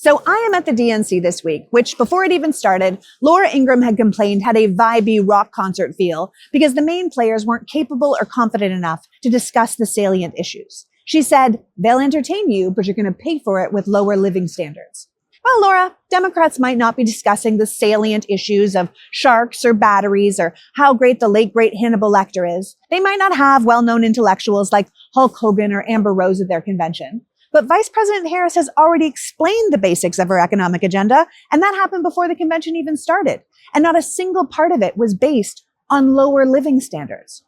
So I am at the DNC this week, which before it even started, Laura Ingraham had complained had a vibey rock concert feel because the main players weren't capable or confident enough to discuss the salient issues. She said, they'll entertain you, but you're going to pay for it with lower living standards. Well, Laura, Democrats might not be discussing the salient issues of sharks or batteries or how great the late great Hannibal Lecter is. They might not have well-known intellectuals like Hulk Hogan or Amber Rose at their convention. But Vice President Harris has already explained the basics of her economic agenda, and that happened before the convention even started. And not a single part of it was based on lower living standards.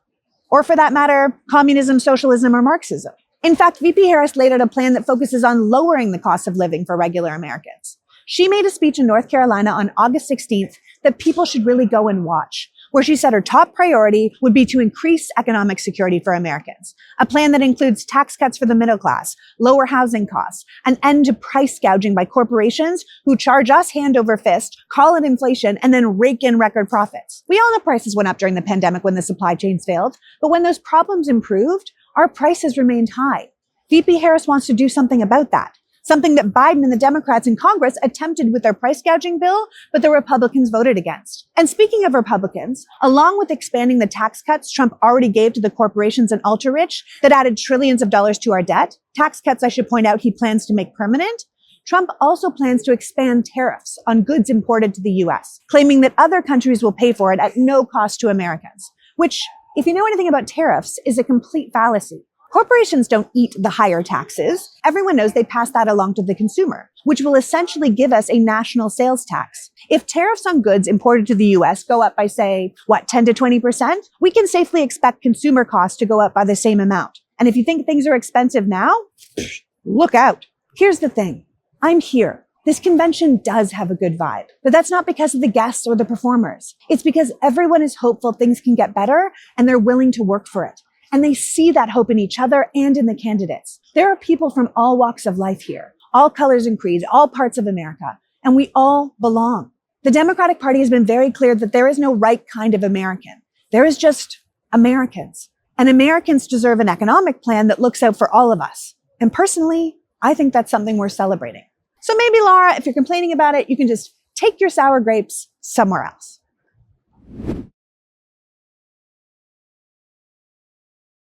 Or for that matter, communism, socialism, or Marxism. In fact, VP Harris laid out a plan that focuses on lowering the cost of living for regular Americans. She made a speech in North Carolina on August 16th that people should really go and watch, where she said her top priority would be to increase economic security for Americans. A plan that includes tax cuts for the middle class, lower housing costs, an end to price gouging by corporations who charge us hand over fist, call it inflation, and then rake in record profits. We all know prices went up during the pandemic when the supply chains failed, but when those problems improved, our prices remained high. VP Harris wants to do something about that. Something that Biden and the Democrats in Congress attempted with their price gouging bill, but the Republicans voted against. And speaking of Republicans, along with expanding the tax cuts Trump already gave to the corporations and ultra-rich that added trillions of dollars to our debt, tax cuts I should point out he plans to make permanent, Trump also plans to expand tariffs on goods imported to the US, claiming that other countries will pay for it at no cost to Americans, which, if you know anything about tariffs, is a complete fallacy. Corporations don't eat the higher taxes. Everyone knows they pass that along to the consumer, which will essentially give us a national sales tax. If tariffs on goods imported to the US go up by, say, 10 to 20%, we can safely expect consumer costs to go up by the same amount. And if you think things are expensive now, look out. Here's the thing. I'm here. This convention does have a good vibe, but that's not because of the guests or the performers. It's because everyone is hopeful things can get better and they're willing to work for it. And they see that hope in each other and in the candidates. There are people from all walks of life here, all colors and creeds, all parts of America, and we all belong. The Democratic Party has been very clear that there is no right kind of American. There is just Americans. And Americans deserve an economic plan that looks out for all of us. And personally, I think that's something worth celebrating. So maybe, Laura, if you're complaining about it, you can just take your sour grapes somewhere else.